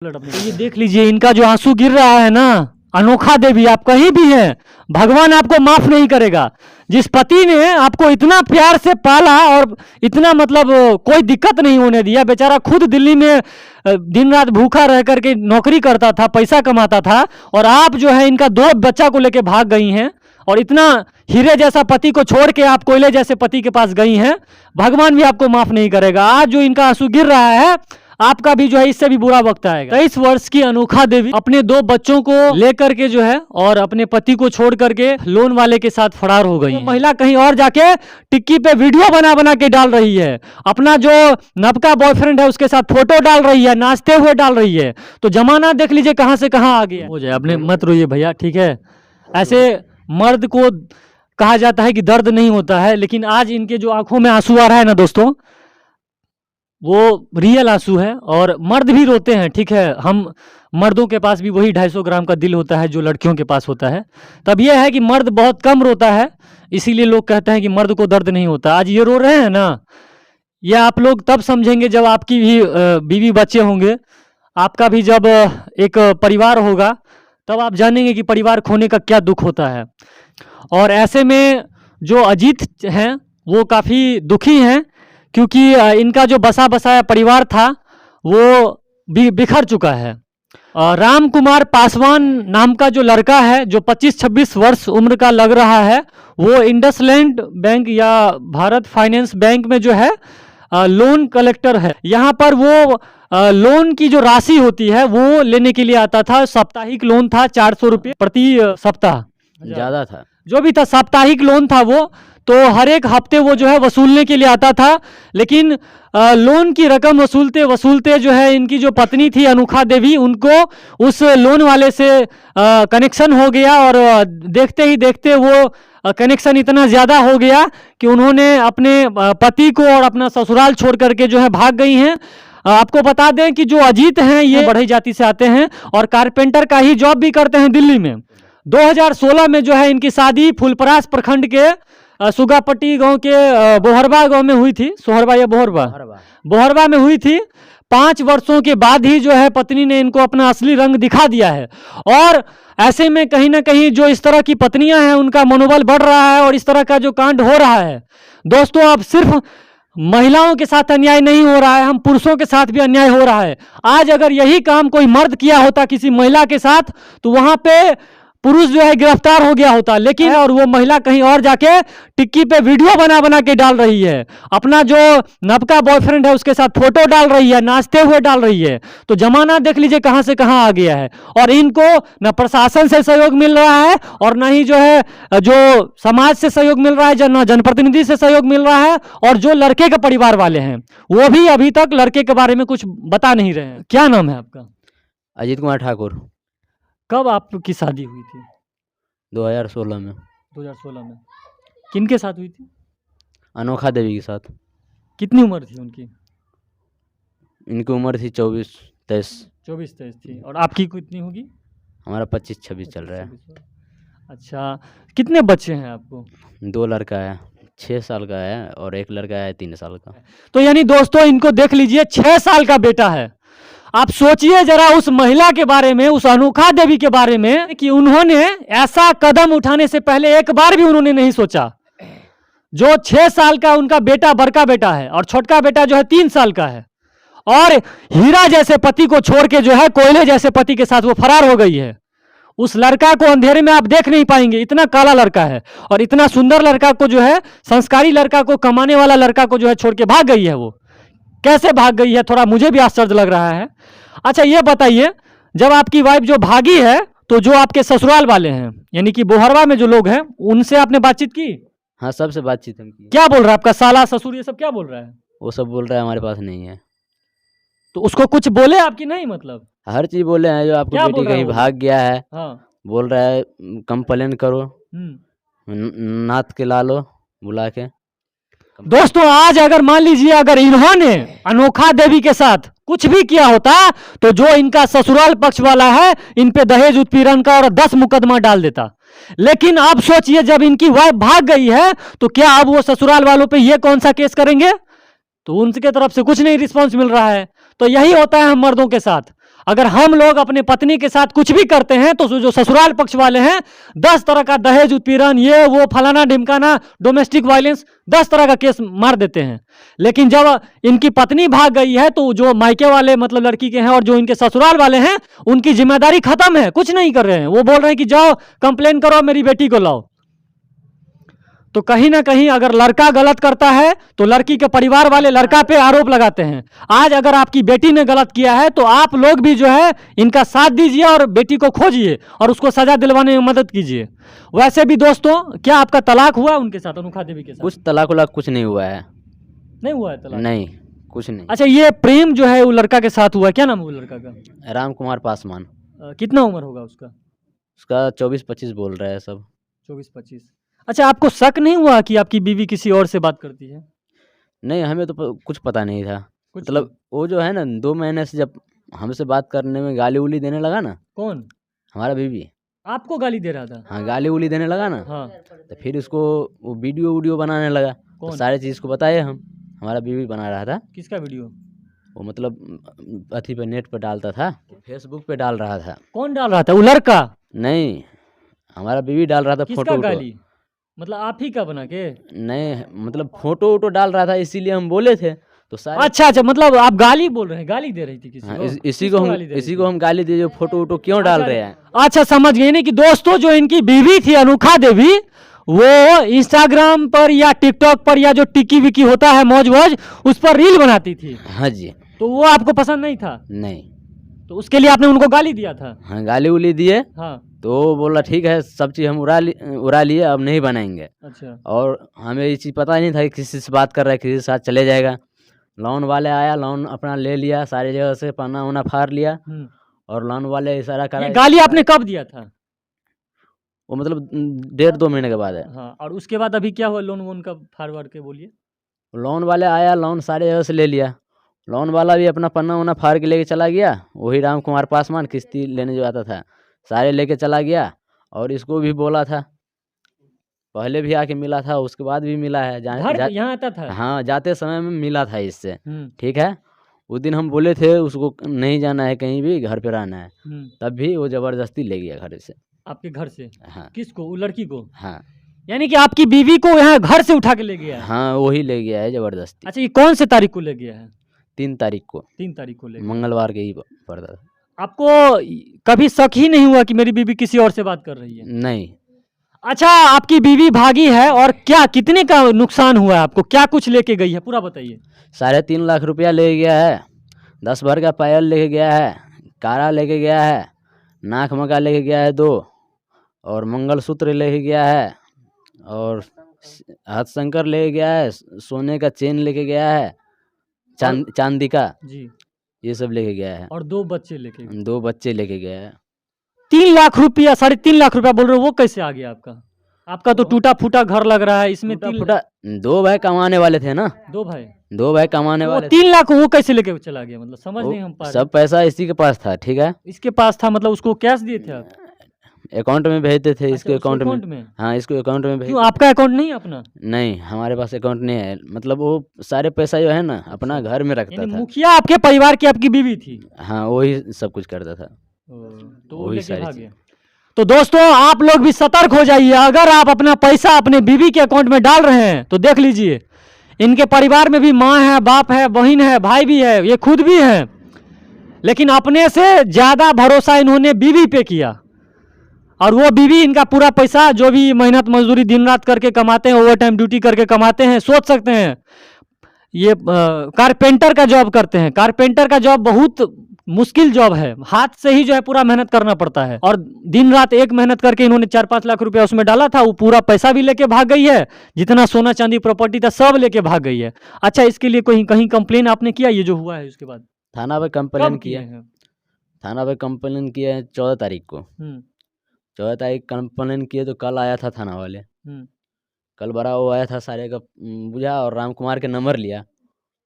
तो ये देख लीजिए, इनका जो आंसू गिर रहा है ना, अनोखा देवी आप कहीं भी हैं, भगवान आपको माफ नहीं करेगा। जिस पति ने आपको इतना प्यार से पाला और इतना मतलब कोई दिक्कत नहीं होने दिया, बेचारा खुद दिल्ली में दिन रात भूखा रह करके नौकरी करता था, पैसा कमाता था, और आप जो है इनका 2 बच्चा को लेके भाग गई हैं और इतना हीरे जैसा पति को छोड़ के आप कोयले जैसे पति के पास गई हैं, भगवान भी आपको माफ नहीं करेगा। आज जो इनका आंसू गिर रहा है, आपका भी जो है इससे भी बुरा वक्त आएगा। 23 वर्ष की अनोखा देवी अपने 2 बच्चों को लेकर के जो है और अपने पति को छोड़ करके लोन वाले के साथ फरार हो गई। महिला कहीं और जाके टिक्की पे वीडियो बना बना के डाल रही है, अपना जो नबका बॉयफ्रेंड है उसके साथ फोटो डाल रही है, नाचते हुए डाल रही है। तो जमाना देख लीजिए कहां से कहां आ गया हो जाए। अपने मत रोइए भैया, ठीक है। ऐसे मर्द को कहा जाता है कि दर्द नहीं होता है, लेकिन आज इनके जो आंखों में आंसू आ रहा है ना दोस्तों, वो रियल आंसू है। और मर्द भी रोते हैं, ठीक है, हम मर्दों के पास भी वही 250 ग्राम का दिल होता है जो लड़कियों के पास होता है। तब यह है कि मर्द बहुत कम रोता है, इसीलिए लोग कहते हैं कि मर्द को दर्द नहीं होता। आज ये रो रहे हैं ना, यह आप लोग तब समझेंगे जब आपकी भी बीवी बच्चे होंगे, आपका भी जब एक परिवार होगा, तब आप जानेंगे कि परिवार खोने का क्या दुख होता है। और ऐसे में जो अजीत हैं वो काफ़ी दुखी हैं, क्योंकि इनका जो बसा बसाया परिवार था वो भी बिखर चुका है। राम कुमार पासवान नाम का जो लड़का है, जो 25-26 वर्ष उम्र का लग रहा है, वो इंडसलैंड बैंक या भारत फाइनेंस बैंक में जो है लोन कलेक्टर है। यहाँ पर वो लोन की जो राशि होती है वो लेने के लिए आता था। साप्ताहिक लोन था, 400 रुपये प्रति सप्ताह, ज़्यादा था जो भी था, साप्ताहिक लोन था वो। तो हर एक हफ्ते वो जो है वसूलने के लिए आता था, लेकिन लोन की रकम वसूलते वसूलते जो है इनकी जो पत्नी थी अनोखा देवी, उनको उस लोन वाले से कनेक्शन हो गया, और देखते ही देखते वो कनेक्शन इतना ज़्यादा हो गया कि उन्होंने अपने पति को और अपना ससुराल छोड़ करके जो है भाग गई हैं। आपको बता दें कि जो अजीत हैं ये बढ़ई जाति से आते हैं और कारपेंटर का ही जॉब भी करते हैं दिल्ली में। 2016 में जो है इनकी शादी फुलपरास प्रखंड के सुगापट्टी गांव के बोहरबा गांव में हुई थी। सोहरबा या बोहरबा में हुई थी। 5 वर्षों के बाद ही जो है पत्नी ने इनको अपना असली रंग दिखा दिया है। और ऐसे में कहीं ना कहीं जो इस तरह की पत्नियां हैं उनका मनोबल बढ़ रहा है और इस तरह का जो कांड हो रहा है दोस्तों, अब सिर्फ महिलाओं के साथ अन्याय नहीं हो रहा है, हम पुरुषों के साथ भी अन्याय हो रहा है। आज अगर यही काम कोई मर्द किया होता किसी महिला के साथ, तो वहां पे पुरुष जो है गिरफ्तार हो गया होता, लेकिन और वो महिला कहीं और जाके टिक्की पे वीडियो बना बना के डाल रही है, अपना जो नबका बॉयफ्रेंड है उसके साथ फोटो डाल रही है, नाचते हुए डाल रही है। तो जमाना देख लीजिए कहां से कहां आ गया है। और इनको न प्रशासन से सहयोग मिल रहा है और न ही जो है जो समाज से सहयोग मिल रहा है, न जनप्रतिनिधि से सहयोग मिल रहा है, और जो लड़के के परिवार वाले हैं वो भी अभी तक लड़के के बारे में कुछ बता नहीं रहे हैं। क्या नाम है आपका? अजीत कुमार ठाकुर। कब आपकी शादी हुई थी? 2016 में। 2016 में किनके साथ हुई थी? अनोखा देवी के साथ। कितनी उम्र थी उनकी? इनकी उम्र थी 24-23। 24-23 थी। और आपकी कितनी होगी? हमारा 25-26 चल रहा है। अच्छा, कितने बच्चे हैं आपको? 2 लड़का है, 6 साल का है, और 1 लड़का है 3 साल का। तो यानी दोस्तों इनको देख लीजिए, 6 साल का बेटा है। आप सोचिए जरा उस महिला के बारे में, उस अनोखा देवी के बारे में, कि उन्होंने ऐसा कदम उठाने से पहले एक बार भी उन्होंने नहीं सोचा। जो 6 साल का उनका बेटा बड़का बेटा है और छोटका बेटा जो है 3 साल का है, और हीरा जैसे पति को छोड़ के जो है कोयले जैसे पति के साथ वो फरार हो गई है। उस लड़का को अंधेरे में आप देख नहीं पाएंगे, इतना काला लड़का है, और इतना सुंदर लड़का को जो है, संस्कारी लड़का को, कमाने वाला लड़का को जो है छोड़ के भाग गई है। वो कैसे भाग गई है, थोड़ा मुझे भी आश्चर्य लग रहा है। अच्छा ये बताइए, जब आपकी वाइफ जो भागी है, तो जो आपके ससुराल वाले हैं यानी कि बोहरवा में जो लोग हैं, उनसे आपने बातचीत की? हाँ, सबसे बातचीत हम की। क्या बोल रहा है आपका साला ससुर, ये सब क्या बोल रहा है? वो सब बोल रहा है हमारे पास नहीं है। तो उसको कुछ बोले आपकी? नहीं मतलब हर चीज बोले हैं, जो आपकी बेटी कहीं भाग गया है। हाँ। बोल रहा है कंप्लेन करो, नाथ के ला लो बुला के। दोस्तों आज अगर मान लीजिए अगर इन्होंने अनोखा देवी के साथ कुछ भी किया होता, तो जो इनका ससुराल पक्ष वाला है इन पे दहेज उत्पीड़न का और 10 मुकदमा डाल देता। लेकिन अब सोचिए, जब इनकी वाइफ भाग गई है, तो क्या अब वो ससुराल वालों पे ये कौन सा केस करेंगे? तो उनके तरफ से कुछ नहीं रिस्पॉन्स मिल रहा है। तो यही होता है हम मर्दों के साथ। अगर हम लोग अपने पत्नी के साथ कुछ भी करते हैं तो जो ससुराल पक्ष वाले हैं 10 तरह का दहेज उत्पीड़न, ये वो फलाना ढिमकाना, डोमेस्टिक वायलेंस, 10 तरह का केस मार देते हैं। लेकिन जब इनकी पत्नी भाग गई है तो जो मायके वाले मतलब लड़की के हैं और जो इनके ससुराल वाले हैं, उनकी जिम्मेदारी खत्म है, कुछ नहीं कर रहे हैं। वो बोल रहे हैं कि जाओ कंप्लेन करो, मेरी बेटी को लाओ। तो कहीं ना कहीं अगर लड़का गलत करता है तो लड़की के परिवार वाले लड़का पे आरोप लगाते हैं। आज अगर आपकी बेटी ने गलत किया है तो आप लोग भी जो है इनका साथ दीजिए और बेटी को खोजिए और उसको सजा दिलवाने में मदद कीजिए। वैसे भी दोस्तों, क्या आपका तलाक हुआ उनके साथ, अनोखा देवी के साथ? कुछ तलाक उलाक कुछ नहीं हुआ है। नहीं हुआ है तलाक? नहीं, कुछ नहीं। अच्छा, ये प्रेम जो है वो लड़का के साथ हुआ, क्या नाम है वो लड़का का? राम कुमार पासवान। कितना उम्र होगा उसका? उसका 24-25 बोल रहा है सब। 24-25। अच्छा, आपको शक नहीं हुआ कि आपकी बीवी किसी और से बात करती है? नहीं, हमें तो कुछ पता नहीं था। कुछ मतलब वो जो है ना 2 महीने से जब हमसे बात करने में गाली उली देने लगा ना। कौन? हमारा बीवी। आपको गाली दे रहा था? हाँ, गाली उली देने लगा ना। हाँ। तो फिर उसको वो वीडियो बनाने लगा। तो सारे चीज़ को बताए हम। हमारा बीवी बना रहा था। किसका वीडियो? वो मतलब अथी पे नेट पे डालता था, फेसबुक पे डाल रहा था। कौन डाल रहा था? वो लड़का? नहीं, हमारा बीवी डाल रहा था। किसका फोटो गाली? मतलब आप ही का बना के? नहीं, मतलब फोटो वोटो डाल रहा था, इसीलिए हम बोले थे तो सारे। अच्छा, मतलब आप गाली बोल रहे हैं, गाली दे रही थी किसी हाँ, को? इसी को हम गाली दिए, जो फोटो वोटो क्यों डाल रहे हैं। अच्छा, समझ गए। नहीं कि दोस्तों, जो इनकी बीवी थी अनोखा देवी, वो इंस्टाग्राम पर या टिकटॉक पर या जो टिकी विकी होता है मौज वोज, उस पर रील बनाती थी। हाँ जी। तो वो आपको पसंद नहीं था? नहीं। तो उसके लिए आपने उनको गाली दिया था? हाँ, गाली उली दिए। हाँ। तो वो बोला ठीक है, सब चीज़ हम उड़ा लिए, अब नहीं बनाएंगे। अच्छा। और हमें ये चीज़ पता ही नहीं था कि किसी से बात कर रहा है, किसी के साथ चले जाएगा। लोन वाले आया, लोन अपना ले लिया, सारी जगह से पन्ना वन्ना फाड़ लिया। और लोन वाले इशारा करा। ये गाली आपने कब दिया था? वो मतलब 1.5-2 महीने के बाद है। हाँ, और उसके बाद अभी क्या हुआ? लोन वोन का फाड़ के बोलिए। लोन वाले आया, लोन सारे जगह से ले लिया। लोन वाला भी अपना पन्ना वन्ना फाड़ के लेके चला गया। वही राम कुमार पासवान किस्ती लेने जो आता था, सारे लेके चला गया। और इसको भी बोला था, पहले भी आके मिला था, उसके बाद भी मिला है। यहाँ आता था? हाँ, जाते समय में मिला था इससे। ठीक है। उस दिन हम बोले थे उसको नहीं जाना है कहीं भी, घर पे रहना है। तब भी वो जबरदस्ती ले गया घर से। आपके घर से? हाँ। किसको? वो लड़की को? हाँ। यानी कि आपकी बीवी को यहाँ घर से उठा के ले गया? हाँ, वही ले गया है जबरदस्ती। अच्छा, ये कौन से तारीख को ले गया है? 3 तारीख को। 3 तारीख को ले गया। मंगलवार के ही पड़ता था। आपको कभी शक ही नहीं हुआ कि मेरी बीवी किसी और से बात कर रही है? नहीं। अच्छा, आपकी बीवी भागी है और क्या, कितने का नुकसान हुआ है आपको? क्या कुछ लेके गई है, पूरा बताइए। 3.5 लाख रुपया ले गया है। 10 भर का पायल लेके गया है, कारा लेके गया है, नाक मका लेके गया है 2, और मंगलसूत्र लेके गया है, और हथशंकर लेके गया है, सोने का चेन लेके गया है, चांदी का जी, ये सब लेके गया है। और 2 बच्चे लेके गए? 2 बच्चे लेके गया है। 3 लाख रुपया, 3.5 लाख रुपया बोल रहे हो, वो कैसे आ गया आपका? आपका तो टूटा फूटा घर लग रहा है, इसमें 3 फूटा। 2 भाई कमाने वाले थे ना। 2 भाई? 2 भाई कमाने वाले। 3 लाख वो कैसे लेके चला गया? मतलब समझ नहीं हम पा रहे। सब पैसा इसी के पास था। ठीक है। इसके पास था, मतलब उसको कैश दिए थे आप? अकाउंट में भेजते थे। इसके अकाउंट में? हाँ, इसको अकाउंट में भेज। क्यों, आपका अकाउंट नहीं है अपना? नहीं, हमारे पास अकाउंट नहीं है। मतलब वो सारे पैसा जो है ना अपना घर में रखता था। मुखिया आपके परिवार की आपकी बीवी थी? हाँ, वही सब कुछ करता था। तो वो लेके भाग गया। तो दोस्तों, आप लोग भी सतर्क हो जाइए। अगर आप अपना पैसा अपने बीवी के अकाउंट में डाल रहे हैं तो देख लीजिए, इनके परिवार में भी माँ है, बाप है, बहन है, भाई भी है, ये खुद भी है, लेकिन अपने से ज्यादा भरोसा इन्होंने बीवी पे किया। और वो बीवी इनका पूरा पैसा, जो भी मेहनत मजदूरी दिन रात करके कमाते हैं, ओवर टाइम ड्यूटी करके कमाते हैं। सोच सकते हैं, ये कारपेंटर का जॉब करते हैं। कारपेंटर का जॉब बहुत मुश्किल जॉब है, हाथ से ही जो है पूरा मेहनत करना पड़ता है। और दिन रात एक मेहनत करके इन्होंने 4-5 लाख रुपया उसमें डाला था। वो पूरा पैसा भी लेके भाग गई है, जितना सोना चांदी प्रॉपर्टी था सब लेके भाग गई है। अच्छा, इसके लिए कहीं कंप्लेन आपने किया, ये जो हुआ है उसके बाद? थाना पे कंप्लेन किया है? थाना पे कंप्लेन किया है 14 तारीख को। 14 तारीख कंप्लेन किए तो कल आया था थाना वाले। कल बड़ा वो आया था, सारे का बुझा और राम कुमार के नंबर लिया,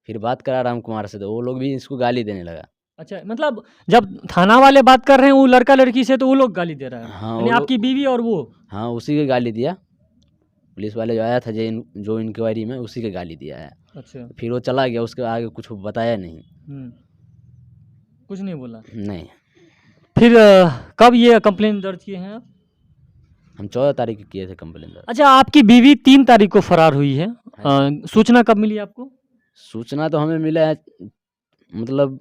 फिर बात करा राम कुमार से, तो वो लोग भी इसको गाली देने लगा। अच्छा, मतलब जब थाना वाले बात कर रहे हैं वो लड़का लड़की से, तो वो लोग गाली दे रहा है? हाँ, यानी आपकी बीवी और वो? हाँ, उसी के गाली दिया। पुलिस वाले जो आया था जो इंक्वायरी में, उसी के गाली दिया है। अच्छा। फिर वो चला गया, उसके आगे कुछ बताया नहीं। कुछ नहीं बोला? नहीं। फिर कब ये कंप्लेन दर्ज किए हैं आप? हम 14 तारीख को किए थे कंप्लेन दर्ज। अच्छा, आपकी बीवी 3 तारीख को फरार हुई है। सूचना कब मिली आपको? सूचना तो हमें मिला है मतलब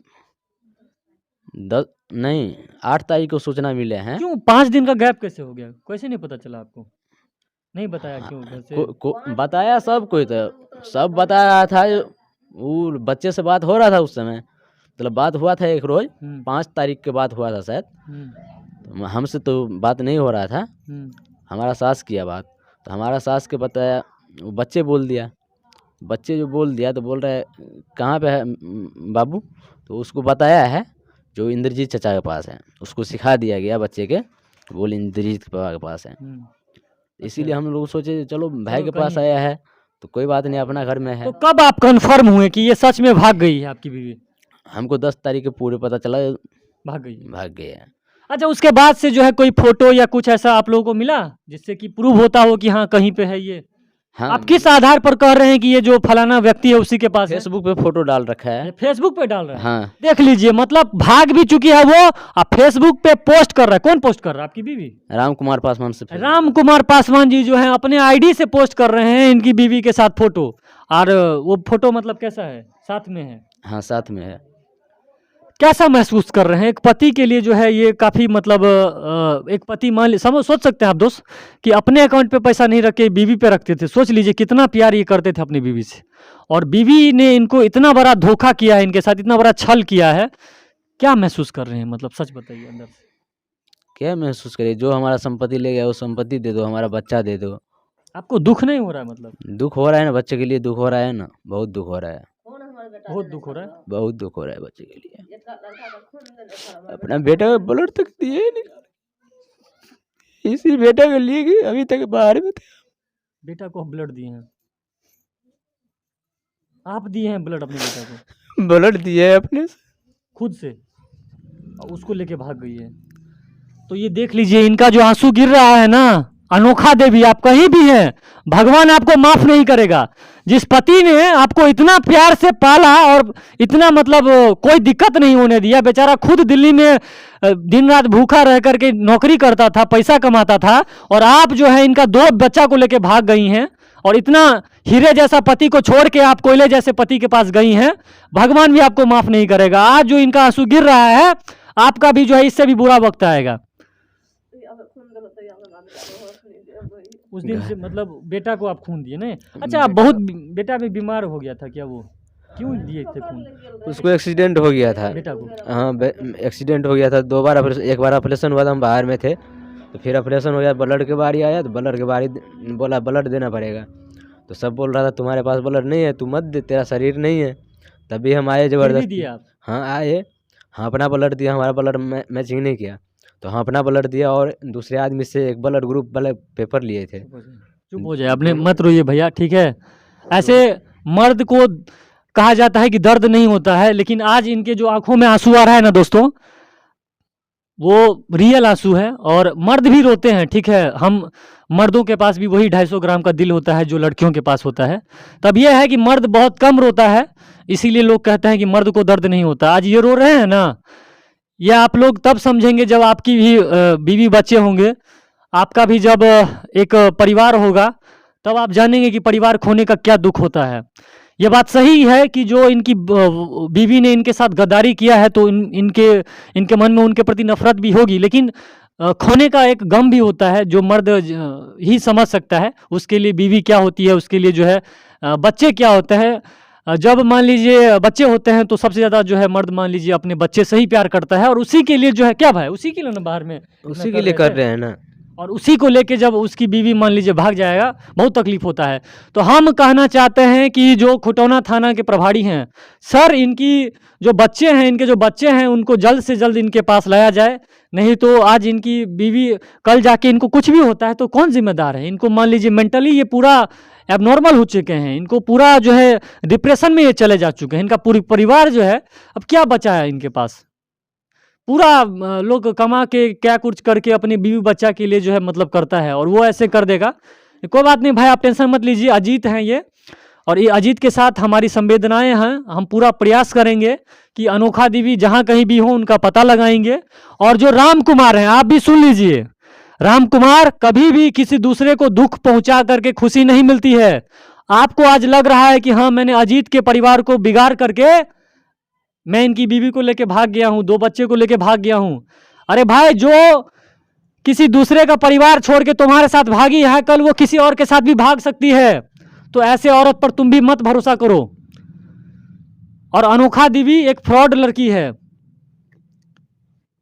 8 तारीख को सूचना मिले हैं। क्यों 5 दिन का गैप कैसे हो गया? कैसे नहीं पता चला आपको? नहीं बताया क्यों घर से? बताया सब कोई, तो सब बता रहा था। वो बच्चे से बात हो रहा था उस समय, मतलब बात हुआ था एक रोज 5 तारीख के बाद हुआ था शायद। तो हमसे तो बात नहीं हो रहा था, हमारा सास किया बात। तो हमारा सास के बताया, वो बच्चे बोल दिया। बच्चे जो बोल दिया तो बोल रहे कहाँ पे है बाबू, तो उसको बताया है जो इंद्रजीत चचा के पास है, उसको सिखा दिया गया बच्चे के, बोल इंद्रजीत पापा के पास है। इसीलिए हम लोग सोचे चलो भाई के पास आया है तो कोई बात नहीं, अपना घर में है। तो कब आप कंफर्म हुए कि ये सच में भाग गई है आपकी बीवी? हमको 10 तारीख को पूरे पता चला भाग गई है। अच्छा, उसके बाद से जो है कोई फोटो या कुछ ऐसा आप लोगों को मिला जिससे कि प्रूव होता हो कि हाँ कहीं पे है ये? हाँ। आप किस आधार पर कह रहे हैं कि ये जो फलाना व्यक्ति है उसी के पास है? फेसबुक पे फोटो डाल रखा है। फेसबुक पे डाल रहा है? हाँ। देख लीजिए, मतलब भाग भी चुकी है वो, आप फेसबुक पे पोस्ट कर रहा है। कौन पोस्ट कर रहा है? आपकी बीवी? राम कुमार पासवान से। राम कुमार पासवान जी जो है अपने आईडी से पोस्ट कर रहे हैं इनकी बीवी के साथ फोटो। और वो फोटो मतलब कैसा है? साथ में है? हाँ साथ में है। कैसा महसूस कर रहे हैं? एक पति के लिए जो है ये काफ़ी मतलब एक पति मान सोच सकते हैं आप दोस्त कि अपने अकाउंट पे पैसा नहीं रख के बीवी पे रखते थे। सोच लीजिए कितना प्यार ये करते थे अपनी बीवी से, और बीवी ने इनको इतना बड़ा धोखा किया है, इनके साथ इतना बड़ा छल किया है। क्या महसूस कर रहे हैं? मतलब सच बताइए अंदर से। क्या महसूस करिए, जो हमारा संपत्ति ले गया वो संपत्ति दे दो, हमारा बच्चा दे दो। आपको दुख नहीं हो रहा है? मतलब दुख हो रहा है ना, बच्चे के लिए दुख हो रहा है ना, बहुत दुख हो रहा है। बहुत दुख हो रहा है? बहुत दुख हो रहा है बच्चे के लिए। अपना बेटा का ब्लड तक दिए नहीं, इसी बेटा के लिए कि अभी तक बाहर में थे। बेटा को ब्लड दिए हैं? आप दिए हैं ब्लड अपने बेटा को? ब्लड दिए है अपने से, खुद से, और उसको लेके भाग गई है। तो ये देख लीजिए, इनका जो आंसू गिर रहा है ना, अनोखा देवी आप कहीं भी हैं, भगवान आपको माफ नहीं करेगा। जिस पति ने आपको इतना प्यार से पाला और इतना मतलब कोई दिक्कत नहीं होने दिया, बेचारा खुद दिल्ली में दिन रात भूखा रह करके नौकरी करता था, पैसा कमाता था, और आप जो है इनका 2 बच्चा को लेके भाग गई हैं, और इतना हीरे जैसा पति को छोड़ के आप कोयले जैसे पति के पास गई हैं। भगवान भी आपको माफ नहीं करेगा। आज जो इनका आंसू गिर रहा है, आपका भी जो है इससे भी बुरा वक्त आएगा। उस दिन से मतलब बेटा को आप खून दिए नहीं? अच्छा, बहुत बेटा भी बीमार हो गया था क्या? वो क्यों दिए थे खून? उसको एक्सीडेंट हो गया था बेटा को? हाँ एक्सीडेंट हो गया था 2 बार। एक बार ऑपरेशन हुआ था, हम बाहर में थे, तो फिर ऑपरेशन हो गया, ब्लड के बारी आया, तो ब्लड के बारी बोला ब्लड देना पड़ेगा। तो सब बोल रहा था तुम्हारे पास ब्लड नहीं है, तू मत दे, तेरा शरीर नहीं है। तभी हम आए जबरदस्ती। हाँ आए, हाँ अपना ब्लड दिया, हमारा ब्लड मैचिंग नहीं किया, तो हम अपना ब्लड दिया और दूसरे आदमी से एक ब्लड ग्रुप वाले पेपर लिए थे। चुप हो जाए, आपने मत रोइए भैया, ठीक है? ऐसे मर्द को कहा जाता है कि दर्द नहीं होता है, लेकिन आज इनके जो आंखों में आंसू आ रहा है ना दोस्तों, वो रियल आंसू है। और मर्द भी रोते हैं, ठीक है? हम मर्दों के पास भी वही 250 ग्राम का दिल होता है जो लड़कियों के पास होता है। तब यह है कि मर्द बहुत कम रोता है, इसीलिए लोग कहते हैं कि मर्द को दर्द नहीं होता। आज ये रो रहे हैं ना, यह आप लोग तब समझेंगे जब आपकी भी बीवी बच्चे होंगे, आपका भी जब एक परिवार होगा, तब आप जानेंगे कि परिवार खोने का क्या दुख होता है। यह बात सही है कि जो इनकी बीवी ने इनके साथ गद्दारी किया है, तो इनके मन में उनके प्रति नफरत भी होगी, लेकिन खोने का एक गम भी होता है जो मर्द ही समझ सकता है। उसके लिए बीवी क्या होती है, उसके लिए जो है बच्चे क्या होते हैं। जब मान लीजिए बच्चे होते हैं तो सबसे ज़्यादा जो है मर्द मान लीजिए अपने बच्चे से ही प्यार करता है, और उसी के लिए जो है क्या भाई, उसी के लिए ना बाहर में उसी के लिए कर रहे हैं ना, और उसी को लेके जब उसकी बीवी मान लीजिए भाग जाएगा, बहुत तकलीफ होता है। तो हम कहना चाहते हैं कि जो खुटौना थाना के प्रभारी हैं, सर इनकी जो बच्चे हैं, इनके जो बच्चे हैं उनको जल्द से जल्द इनके पास लाया जाए, नहीं तो आज इनकी बीवी कल जाके इनको कुछ भी होता है तो कौन जिम्मेदार है? इनको मान लीजिए मेंटली ये पूरा एबनॉर्मल हो चुके हैं, इनको पूरा जो है डिप्रेशन में ये चले जा चुके हैं। इनका पूरी परिवार जो है अब क्या बचा है इनके पास? पूरा लोग कमा के क्या कुछ करके अपने बीवी बच्चा के लिए जो है मतलब करता है, और वो ऐसे कर देगा। कोई बात नहीं भाई, आप टेंशन मत लीजिए, अजीत हैं ये, और ये अजीत के साथ हमारी संवेदनाएं हैं। हम पूरा प्रयास करेंगे कि अनोखा देवी जहां कहीं भी हो उनका पता लगाएंगे। और जो राम कुमार हैं, आप भी सुन लीजिए, राम कुमार कभी भी किसी दूसरे को दुख पहुंचा करके खुशी नहीं मिलती है। आपको आज लग रहा है कि हाँ मैंने अजीत के परिवार को बिगाड़ करके मैं इनकी बीवी को लेके भाग गया हूं, 2 बच्चे को लेके भाग गया हूं। अरे भाई, जो किसी दूसरे का परिवार छोड़ के तुम्हारे साथ भागी है, कल वो किसी और के साथ भी भाग सकती है। तो ऐसे औरत पर तुम भी मत भरोसा करो। और अनोखा देवी एक फ्रॉड लड़की है।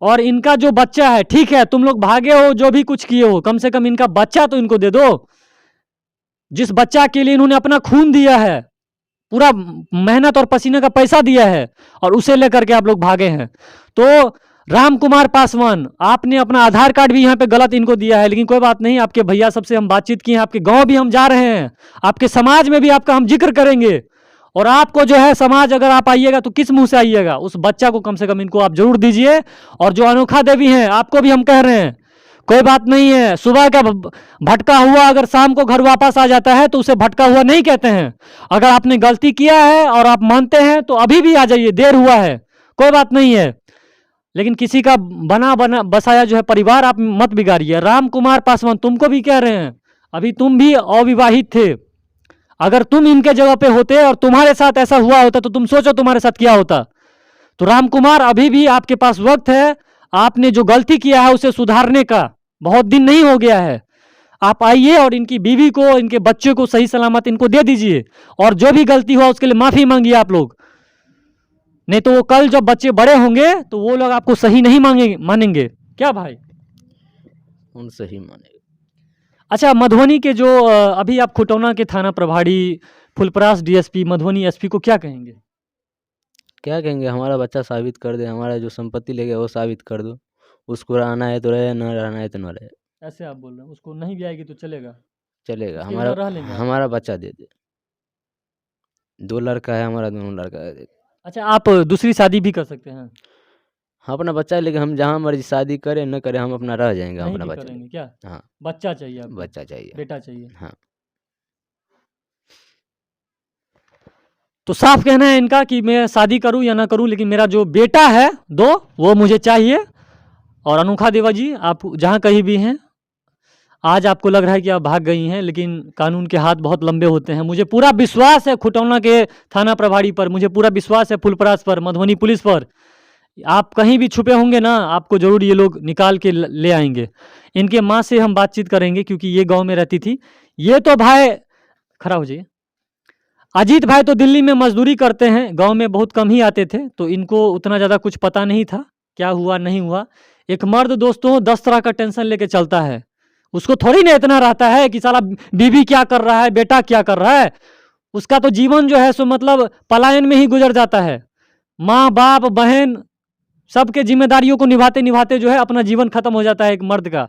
और इनका जो बच्चा है, ठीक है तुम लोग भागे हो, जो भी कुछ किए हो, कम से कम इनका बच्चा तो इनको दे दो। जिस बच्चा के लिए इन्होंने अपना खून दिया है, पूरा मेहनत और पसीने का पैसा दिया है, और उसे लेकर के आप लोग भागे हैं। तो राम कुमार पासवान, आपने अपना आधार कार्ड भी यहाँ पे गलत इनको दिया है, लेकिन कोई बात नहीं, आपके भैया सबसे हम बातचीत किए हैं, आपके गांव भी हम जा रहे हैं, आपके समाज में भी आपका हम जिक्र करेंगे। और आपको जो है समाज, अगर आप आइएगा तो किस मुंह से आइएगा? उस बच्चा को कम से कम इनको आप जरूर दीजिए। और जो अनोखा देवी हैं, आपको भी हम कह रहे हैं, कोई बात नहीं है, सुबह का भटका हुआ अगर शाम को घर वापस आ जाता है तो उसे भटका हुआ नहीं कहते हैं। अगर आपने गलती किया है और आप मानते हैं तो अभी भी आ जाइए, देर हुआ है, कोई बात नहीं है। लेकिन किसी का बना बसाया जो है परिवार आप मत बिगाड़िए। राम कुमार पासवान, तुमको भी कह रहे हैं, अभी तुम भी अविवाहित थे। अगर तुम इनके जगह पे होते और तुम्हारे साथ ऐसा हुआ होता तो तुम सोचो तुम्हारे साथ क्या होता। तो राम कुमार, अभी भी आपके पास वक्त है। आपने जो गलती किया है उसे सुधारने का, बहुत दिन नहीं हो गया है। आप आइए और इनकी बीवी को, इनके बच्चे को सही सलामत इनको दे दीजिए। और जो भी गलती हुआ उसके लिए माफी मांगिए आप लोग। नहीं तो वो कल जब बच्चे बड़े होंगे तो वो लोग आपको सही नहीं मानेंगे। क्या भाई? उनसे ही मानेगा। अच्छा, मधुबनी के जो अभी आप खुटौना के थाना प्रभारी, फुलपरास डीएसपी, मधुबनी एसपी को क्या कहेंगे? क्या कहेंगे, हमारा बच्चा साबित कर दे, हमारा जो संपत्ति ले गया वो साबित कर दो। उसको रहना है तो रहे, न रहना है तो न रहे। ऐसे आप बोल रहे हैं? उसको नहीं भी आएगी तो चलेगा? चलेगा, उसके बिना रह लेंगे आप? हमारा बच्चा दे दे। 2 लड़का है हमारा, दोनों लड़का है। अच्छा, आप दूसरी शादी भी कर सकते हैं? हाँ, अपना बच्चा है, लेकिन हम जहाँ मर्जी शादी करें न करें, हम अपना रह जाएंगे, हम नहीं अपना भी बच्चा करेंगे लेके। क्या? हाँ, बच्चा चाहिए आपको? बच्चा चाहिए। बेटा चाहिए? हाँ। तो साफ कहना है इनका कि मैं शादी करूं या ना करूं, लेकिन मेरा जो बेटा है दो, वो मुझे चाहिए। और अनोखा देवा जी, आप जहां कहीं भी हैं, आज आपको लग रहा है कि आप भाग गई हैं, लेकिन कानून के हाथ बहुत लंबे होते हैं। मुझे पूरा विश्वास है खुटौना के थाना प्रभारी पर, मुझे पूरा विश्वास है फुलपरास पर, मधुबनी पुलिस पर। आप कहीं भी छुपे होंगे ना, आपको जरूर ये लोग निकाल के ले आएंगे। इनके माँ से हम बातचीत करेंगे, क्योंकि ये गांव में रहती थी। ये तो भाई, खड़ा हो जाइए। अजीत भाई तो दिल्ली में मजदूरी करते हैं, गांव में बहुत कम ही आते थे, तो इनको उतना ज़्यादा कुछ पता नहीं था क्या हुआ नहीं हुआ। एक मर्द दोस्तों 10 तरह का टेंशन लेके चलता है, उसको थोड़ी ना इतना रहता है कि साला बीवी क्या कर रहा है, बेटा क्या कर रहा है। उसका तो जीवन जो है सो मतलब पलायन में ही गुजर जाता है। माँ बाप बहन सबके जिम्मेदारियों को निभाते निभाते जो है अपना जीवन खत्म हो जाता है एक मर्द का।